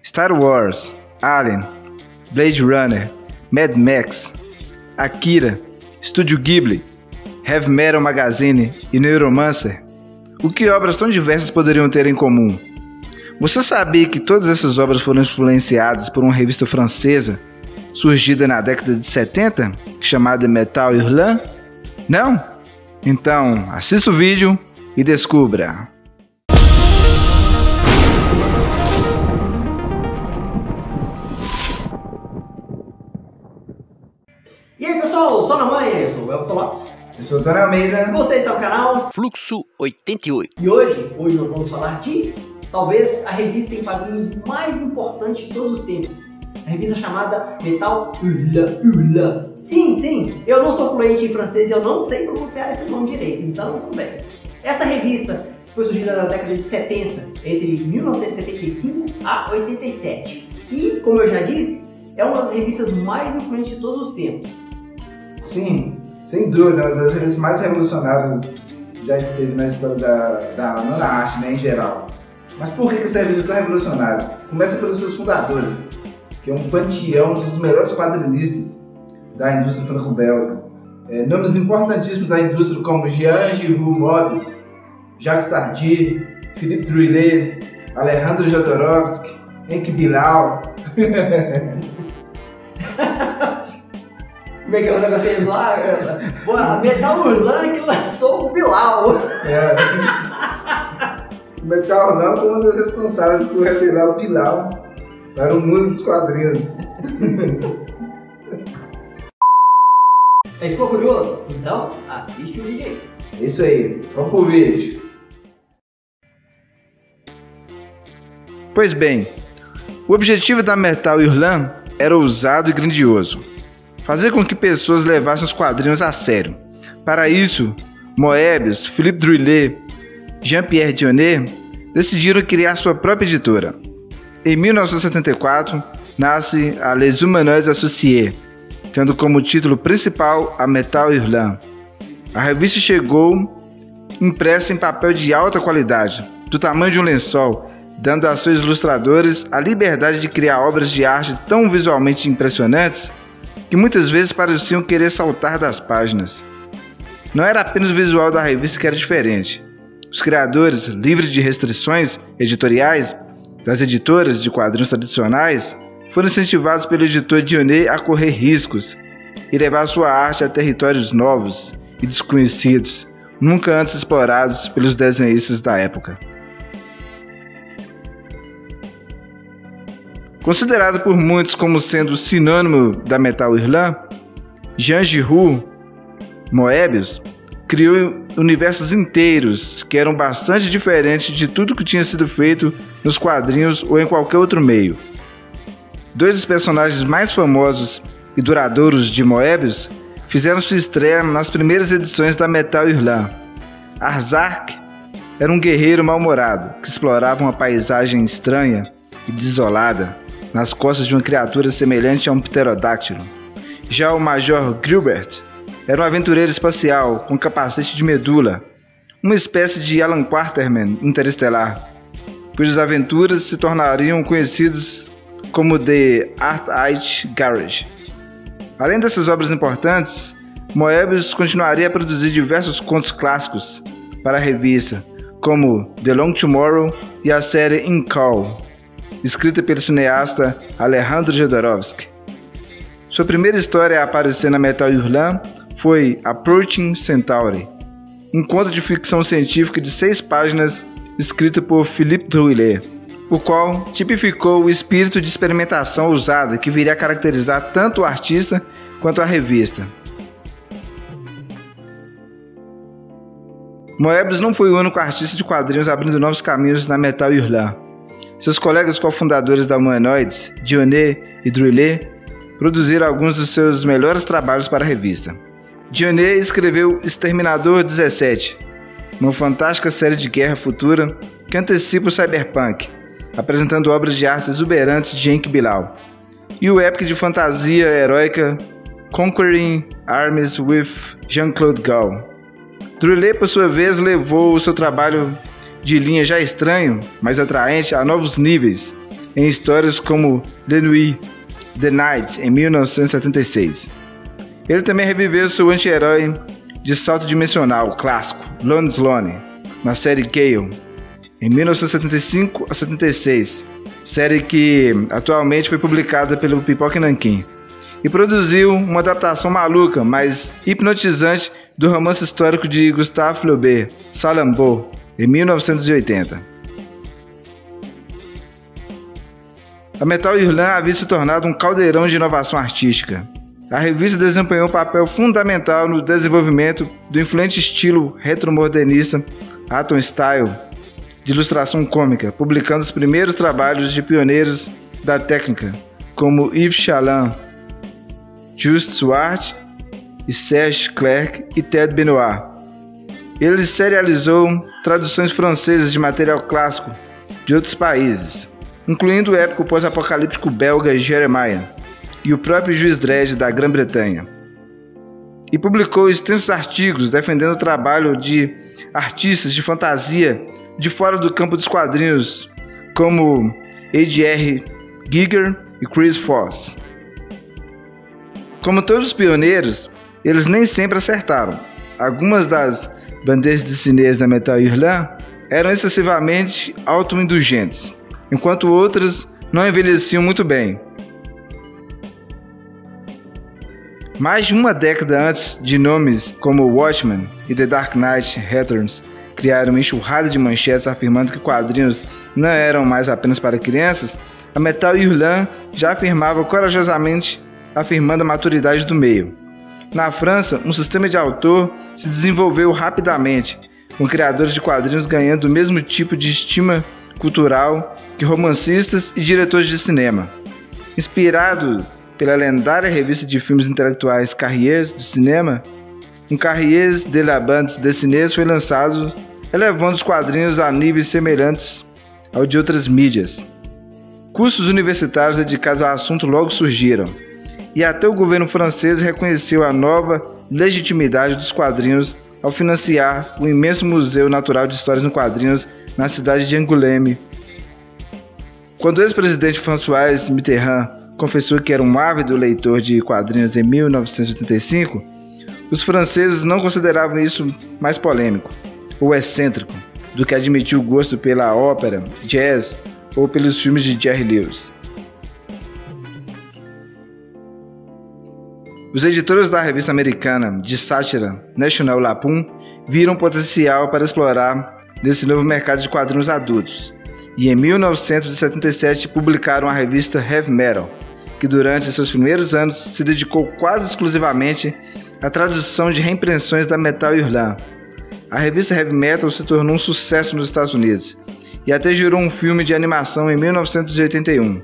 Star Wars, Alien, Blade Runner, Mad Max, Akira, Estúdio Ghibli, Heavy Metal Magazine e Neuromancer. O que obras tão diversas poderiam ter em comum? Você sabia que todas essas obras foram influenciadas por uma revista francesa surgida na década de 70, chamada Metal Hurlant? Não? Então, assista o vídeo e descubra! E aí pessoal, só na manhã, eu sou o Elson Lopes. Eu sou o Tony Almeida. Você está no canal Fluxo 88. E hoje nós vamos falar de, talvez, a revista em quadrinhos mais importante de todos os tempos. A revista chamada Metal Hurlant. Sim, eu não sou fluente em francês e eu não sei pronunciar esse nome direito, então tudo bem. Essa revista foi surgida na década de 70, entre 1975 a 87. E, como eu já disse, é uma das revistas mais influentes de todos os tempos. Sim, sem dúvida, uma das revistas mais revolucionárias já esteve na história não da arte, né, em geral. Mas por que essa revista é tão revolucionária? Começa pelos seus fundadores, que é um panteão dos melhores quadrinistas da indústria franco-belga. Nomes importantíssimos da indústria como Jean-Giraud Moebius, Jacques Tardy, Philippe Druillet, Alejandro Jodorowsky, Henk Bilal. Como é que é o negocinho lá? A Metal Hurlant que lançou o Bilal. O Metal Hurlant foi uma das responsáveis por revelar o Bilal para o mundo dos quadrinhos. Ficou curioso? Então assiste o vídeo aí. Isso aí, vamos pro vídeo. Pois bem, o objetivo da Metal Hurlant era ousado e grandioso: fazer com que pessoas levassem os quadrinhos a sério. Para isso, Moebius, Philippe Druillet e Jean-Pierre Dionnet decidiram criar sua própria editora. Em 1974, nasce a Les Humanoides Associés, tendo como título principal a Metal Hurlant. A revista chegou impressa em papel de alta qualidade, do tamanho de um lençol, dando a seus ilustradores a liberdade de criar obras de arte tão visualmente impressionantes que muitas vezes pareciam querer saltar das páginas. Não era apenas o visual da revista que era diferente. Os criadores, livres de restrições editoriais das editoras de quadrinhos tradicionais, foram incentivados pelo editor Dionnet a correr riscos e levar sua arte a territórios novos e desconhecidos, nunca antes explorados pelos desenhistas da época. Considerado por muitos como sendo sinônimo da Metal Hurlant, Jean-Giraud Moebius criou universos inteiros que eram bastante diferentes de tudo que tinha sido feito nos quadrinhos ou em qualquer outro meio. Dois dos personagens mais famosos e duradouros de Moebius fizeram sua estreia nas primeiras edições da Metal Hurlant. Arzak era um guerreiro mal-humorado que explorava uma paisagem estranha e desolada nas costas de uma criatura semelhante a um pterodáctilo. Já o Major Gilbert era um aventureiro espacial com capacete de medula, uma espécie de Alan Quatermain interestelar, cujas aventuras se tornariam conhecidas como The Art Garage. Além dessas obras importantes, Moebius continuaria a produzir diversos contos clássicos para a revista, como The Long Tomorrow e a série In Call, escrita pelo cineasta Alejandro Jodorowsky. Sua primeira história a aparecer na Metal Hurlant foi Approaching Centauri, um conto de ficção científica de 6 páginas escrito por Philippe Druillet, o qual tipificou o espírito de experimentação ousada que viria a caracterizar tanto o artista quanto a revista. Moebius não foi o único artista de quadrinhos abrindo novos caminhos na Metal Hurlant. Seus colegas cofundadores da Humanoides, Dionnet e Druillet, produziram alguns dos seus melhores trabalhos para a revista. Dionnet escreveu Exterminador 17, uma fantástica série de guerra futura que antecipa o cyberpunk, apresentando obras de arte exuberantes de Henk Bilal, e o épico de fantasia heróica Conquering Armies with Jean-Claude Gault. Druillet, por sua vez, levou o seu trabalho de linha já estranho, mas atraente, a novos níveis, em histórias como The Nuit, The Night, em 1976. Ele também reviveu seu anti-herói de salto dimensional clássico, Lon Sloane, na série Gale, em 1975 a 76, série que atualmente foi publicada pelo Pipoca Nanquim, e produziu uma adaptação maluca, mas hipnotizante do romance histórico de Gustave Flaubert, Salammbô, em 1980. A Metal Hurlant havia se tornado um caldeirão de inovação artística. A revista desempenhou um papel fundamental no desenvolvimento do influente estilo retromodernista Atom Style de ilustração cômica, publicando os primeiros trabalhos de pioneiros da técnica, como Yves Chaland, Just Swart e Serge Clerc e Ted Benoit. Ele serializou traduções francesas de material clássico de outros países, incluindo o épico pós-apocalíptico belga Jeremiah e o próprio Juiz Dredd da Grã-Bretanha. E publicou extensos artigos defendendo o trabalho de artistas de fantasia de fora do campo dos quadrinhos, como H.R. Giger e Chris Foss. Como todos os pioneiros, eles nem sempre acertaram. Algumas das bandes dessinées da Metal Hurlant eram excessivamente autoindulgentes, enquanto outras não envelheciam muito bem. Mais de uma década antes de nomes como Watchmen e The Dark Knight Returns criaram uma enxurrada de manchetes afirmando que quadrinhos não eram mais apenas para crianças, a Metal Hurlant já afirmava corajosamente, afirmando a maturidade do meio. Na França, um sistema de autor se desenvolveu rapidamente, com criadores de quadrinhos ganhando o mesmo tipo de estima cultural que romancistas e diretores de cinema. Inspirado pela lendária revista de filmes intelectuais Carriers do cinema, um Carriers de la bande dessinée foi lançado, elevando os quadrinhos a níveis semelhantes ao de outras mídias. Cursos universitários dedicados ao assunto logo surgiram, e até o governo francês reconheceu a nova legitimidade dos quadrinhos ao financiar o imenso Museu Natural de Histórias em Quadrinhos na cidade de Angoulême. Quando o ex-presidente François Mitterrand confessou que era um ávido leitor de quadrinhos em 1985, os franceses não consideravam isso mais polêmico ou excêntrico do que admitir o gosto pela ópera, jazz ou pelos filmes de Jerry Lewis. Os editores da revista americana de sátira National Lampoon viram potencial para explorar nesse novo mercado de quadrinhos adultos, e em 1977 publicaram a revista Heavy Metal, que durante seus primeiros anos se dedicou quase exclusivamente à tradução de reimpressões da Metal Hurlant. A revista Heavy Metal se tornou um sucesso nos Estados Unidos e até gerou um filme de animação em 1981.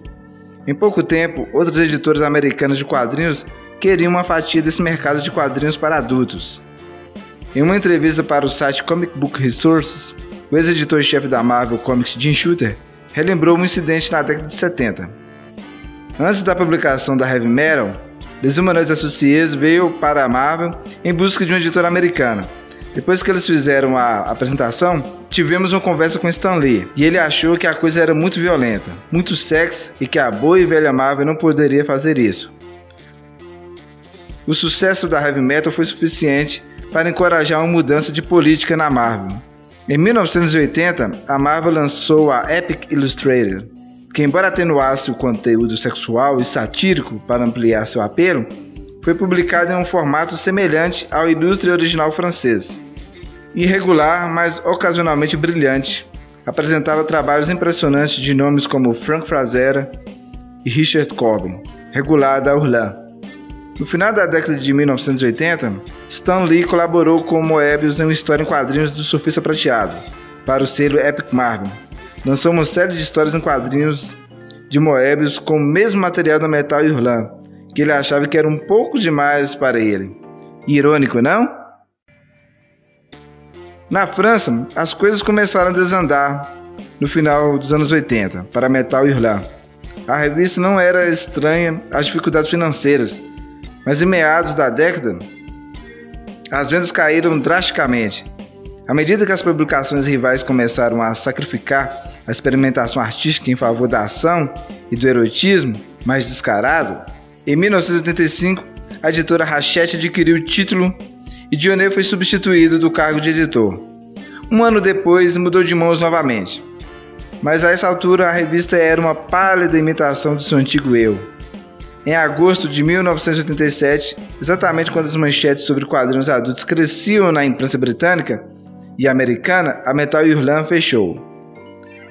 Em pouco tempo, outras editoras americanas de quadrinhos queriam uma fatia desse mercado de quadrinhos para adultos. Em uma entrevista para o site Comic Book Resources, o ex-editor-chefe da Marvel Comics, Jim Shooter, relembrou um incidente na década de 70. Antes da publicação da Heavy Metal, Les Humanoides Associés veio para a Marvel em busca de uma editora americana. Depois que eles fizeram a apresentação, tivemos uma conversa com Stan Lee, e ele achou que a coisa era muito violenta, muito sexy e que a boa e velha Marvel não poderia fazer isso. O sucesso da Heavy Metal foi suficiente para encorajar uma mudança de política na Marvel. Em 1980, a Marvel lançou a Epic Illustrated, que, embora atenuasse o conteúdo sexual e satírico para ampliar seu apelo, foi publicado em um formato semelhante ao ilustre original francês. Irregular, mas ocasionalmente brilhante, apresentava trabalhos impressionantes de nomes como Frank Frazetta e Richard Corbin, regulada a Hurlant. No final da década de 1980, Stan Lee colaborou com Moebius em uma história em quadrinhos do Surfista Prateado, para o selo Epic Marvel. Lançou uma série de histórias em quadrinhos de Moebius com o mesmo material da Metal Hurlant, que ele achava que era um pouco demais para ele. Irônico, não? Na França, as coisas começaram a desandar no final dos anos 80 para a Metal Hurlant. A revista não era estranha às dificuldades financeiras, mas em meados da década, as vendas caíram drasticamente. À medida que as publicações rivais começaram a sacrificar a experimentação artística em favor da ação e do erotismo mais descarado, em 1985 a editora Hachette adquiriu o título e Dionnet foi substituído do cargo de editor. Um ano depois mudou de mãos novamente, mas a essa altura a revista era uma pálida imitação do seu antigo eu. Em agosto de 1987, exatamente quando as manchetes sobre quadrinhos adultos cresciam na imprensa britânica e americana, a Metal Hurlant fechou.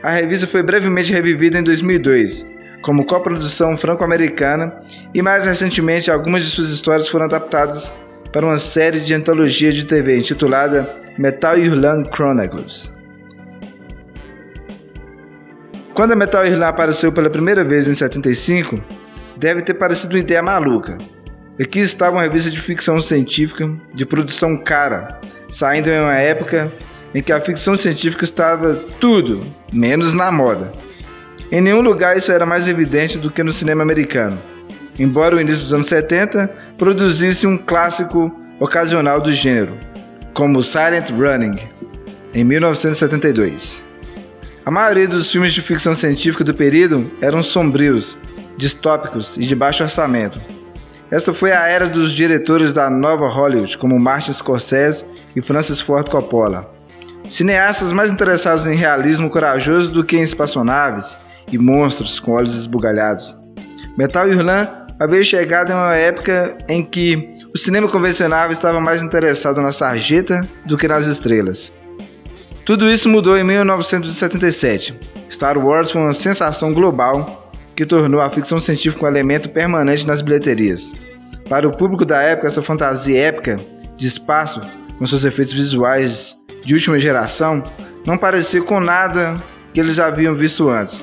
A revista foi brevemente revivida em 2002, como coprodução franco-americana, e mais recentemente algumas de suas histórias foram adaptadas para uma série de antologia de TV intitulada Metal Hurlant Chronicles. Quando a Metal Hurlant apareceu pela primeira vez em 75, deve ter parecido uma ideia maluca. Aqui estava uma revista de ficção científica de produção cara, saindo em uma época em que a ficção científica estava tudo menos na moda. Em nenhum lugar isso era mais evidente do que no cinema americano, embora o início dos anos 70 produzisse um clássico ocasional do gênero, como Silent Running, em 1972. A maioria dos filmes de ficção científica do período eram sombrios, distópicos e de baixo orçamento. Esta foi a era dos diretores da nova Hollywood, como Martin Scorsese e Francis Ford Coppola. Cineastas mais interessados em realismo corajoso do que em espaçonaves e monstros com olhos esbugalhados. Metal Hurlant havia chegado em uma época em que o cinema convencional estava mais interessado na sarjeta do que nas estrelas. Tudo isso mudou em 1977. Star Wars foi uma sensação global que tornou a ficção científica um elemento permanente nas bilheterias. Para o público da época, essa fantasia épica de espaço, com seus efeitos visuais de última geração, não parecia com nada que eles já haviam visto antes.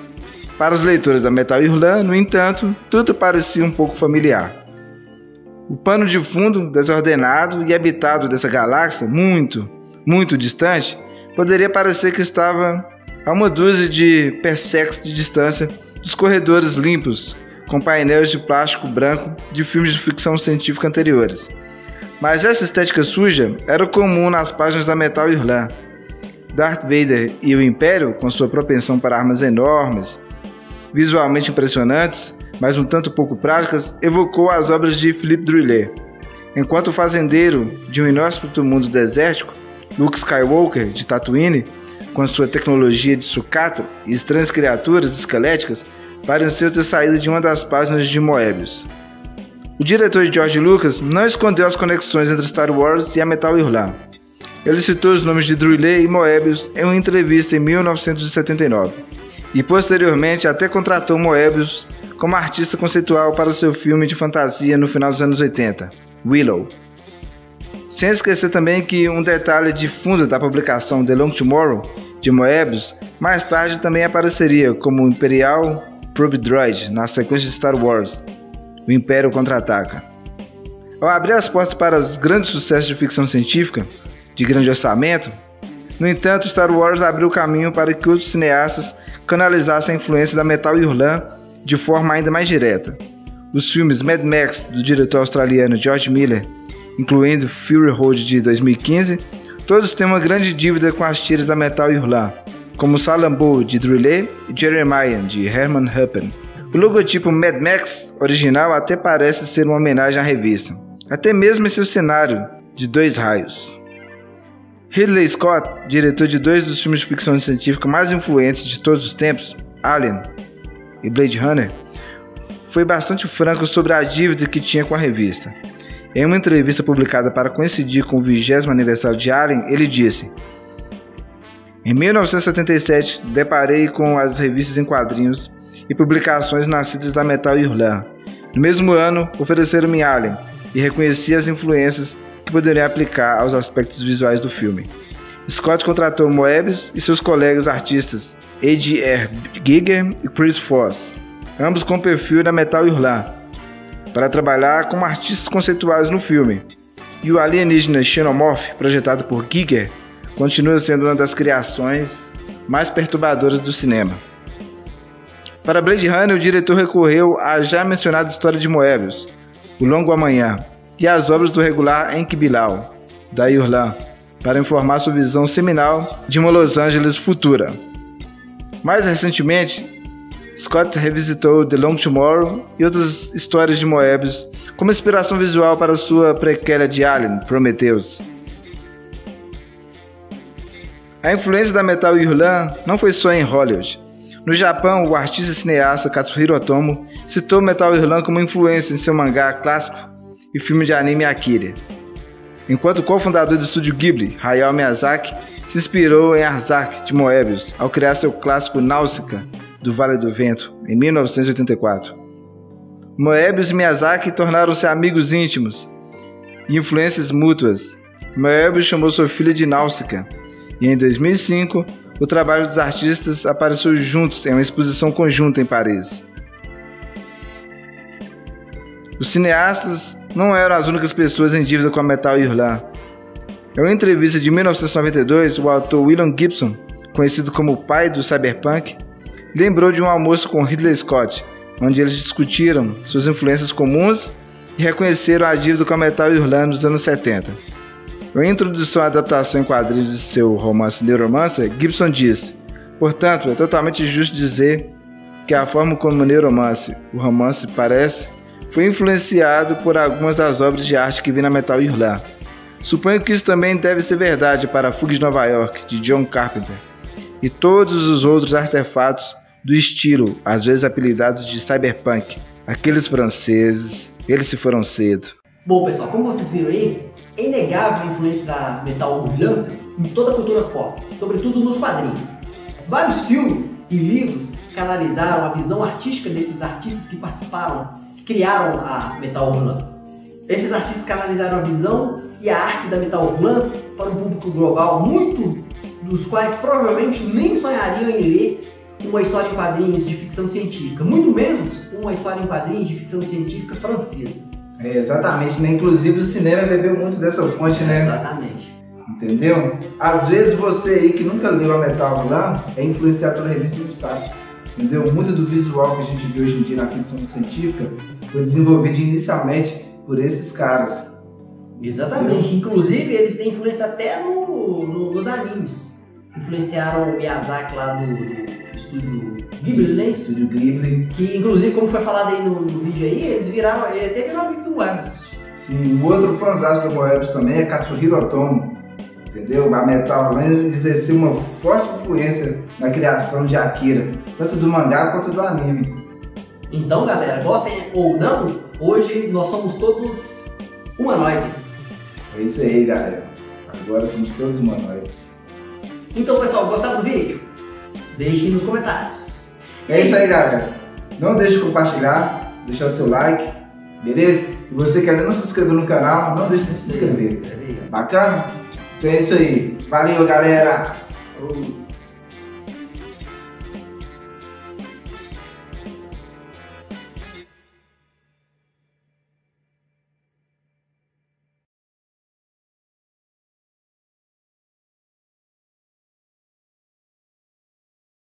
Para os leitores da Metal Hurlant, no entanto, tudo parecia um pouco familiar. O pano de fundo desordenado e habitado dessa galáxia, muito, muito distante, poderia parecer que estava a uma dúzia de parsecs de distância dos corredores limpos, com painéis de plástico branco de filmes de ficção científica anteriores. Mas essa estética suja era comum nas páginas da Metal Hurlant. Darth Vader e o Império, com sua propensão para armas enormes, visualmente impressionantes, mas um tanto pouco práticas, evocou as obras de Philippe Druillet. Enquanto o fazendeiro de um inóspito mundo desértico, Luke Skywalker, de Tatooine, com sua tecnologia de sucata e estranhas criaturas esqueléticas, pareceu ter saído de uma das páginas de Moebius. O diretor George Lucas não escondeu as conexões entre Star Wars e a Metal Hurlant. Ele citou os nomes de Druillet e Moebius em uma entrevista em 1979, e posteriormente até contratou Moebius como artista conceitual para seu filme de fantasia no final dos anos 80, Willow. Sem esquecer também que um detalhe de fundo da publicação The Long Tomorrow, de Moebius, mais tarde também apareceria como Imperial Probe Droid na sequência de Star Wars, O Império Contra-Ataca. Ao abrir as portas para os grandes sucessos de ficção científica, de grande orçamento, no entanto, Star Wars abriu caminho para que outros cineastas canalizassem a influência da Metal Hurlant de forma ainda mais direta. Os filmes Mad Max, do diretor australiano George Miller, incluindo Fury Road de 2015, todos têm uma grande dívida com as tiras da Metal Hurlant, como Salambo de Druillet e Jeremiah de Herman Huppen. O logotipo Mad Max original até parece ser uma homenagem à revista, até mesmo em seu cenário de 2 raios. Ridley Scott, diretor de 2 dos filmes de ficção científica mais influentes de todos os tempos, Alien e Blade Runner, foi bastante franco sobre a dívida que tinha com a revista. Em uma entrevista publicada para coincidir com o 20º aniversário de Alien, ele disse: "Em 1977, deparei com as revistas em quadrinhos e publicações nascidas da Metal Hurlant. No mesmo ano, ofereceram-me Alien e reconheci as influências que poderiam aplicar aos aspectos visuais do filme." Scott contratou Moebius e seus colegas artistas A.J.R. Giger e Chris Foss, ambos com perfil da Metal Hurlant, para trabalhar como artistas conceituais no filme. E o alienígena Xenomorph, projetado por Giger, continua sendo uma das criações mais perturbadoras do cinema. Para Blade Runner, o diretor recorreu à já mencionada história de Moebius, O Longo Amanhã, e às obras do regular Enki Bilal, da Hurlant, para informar sua visão seminal de uma Los Angeles futura. Mais recentemente, Scott revisitou The Long Tomorrow e outras histórias de Moebius como inspiração visual para sua prequela de Alien, Prometheus. A influência da Metal Hurlant não foi só em Hollywood. No Japão, o artista e cineasta Katsuhiro Otomo citou Metal Hurlant como influência em seu mangá clássico e filme de anime Akira, enquanto o cofundador do estúdio Ghibli, Hayao Miyazaki, se inspirou em Arasaka de Moebius ao criar seu clássico Náusea do Vale do Vento, em 1984. Moebius e Miyazaki tornaram-se amigos íntimos e influências mútuas. Moebius chamou sua filha de Náusea, e em 2005, o trabalho dos artistas apareceu juntos em uma exposição conjunta em Paris. Os cineastas não eram as únicas pessoas em dívida com a Metal Hurlant. Em uma entrevista de 1992, o autor William Gibson, conhecido como o pai do cyberpunk, lembrou de um almoço com Ridley Scott, onde eles discutiram suas influências comuns e reconheceram a dívida com a Metal Hurlant nos anos 70. Em uma introdução à adaptação em quadrinhos de seu romance Neuromancer, Gibson disse: "Portanto, é totalmente justo dizer que a forma como Neuromancer, o romance, parece, foi influenciado por algumas das obras de arte que vi na Metal Hurlant. Suponho que isso também deve ser verdade para A Fuga de Nova York, de John Carpenter, e todos os outros artefatos do estilo, às vezes apelidados de cyberpunk, aqueles franceses, eles se foram cedo." Bom, pessoal, como vocês viram aí, é inegável a influência da Metal Hurlant em toda a cultura pop, sobretudo nos quadrinhos. Vários filmes e livros canalizaram a visão artística desses artistas que participaram, que criaram a Metal Hurlant. Esses artistas canalizaram a visão e a arte da Metal Hurlant para um público global, muito dos quais provavelmente nem sonhariam em ler uma história em quadrinhos de ficção científica, muito menos uma história em quadrinhos de ficção científica francesa. Exatamente, né? Inclusive o cinema bebeu muito dessa fonte, né? Exatamente. Entendeu? Às vezes você aí que nunca leu a Metal Hurlant é influenciado pela revista e não sabe. Entendeu? Muito do visual que a gente vê hoje em dia na ficção científica foi desenvolvido inicialmente por esses caras. Exatamente. Entendeu? Inclusive eles têm influência até nos animes. Influenciaram o Miyazaki lá do estúdio Ghibli, né? Estúdio Ghibli. Que inclusive, como foi falado aí no vídeo aí, ele até virou amigo do Moebius. Sim, o outro fãzaço do Moebius também é Katsuhiro Otomo. Entendeu? A Metal Hurlant exerceu uma forte influência na criação de Akira, tanto do mangá quanto do anime. Então, galera, gostem ou não, hoje nós somos todos humanoides. É isso aí, galera. Agora somos todos humanoides. Então, pessoal, gostaram do vídeo? Deixem nos comentários. É isso aí, galera. Não deixe de compartilhar, deixar o seu like, beleza? E você que ainda não se inscreveu no canal, não deixe de se inscrever. Bacana? Então é isso aí. Valeu, galera!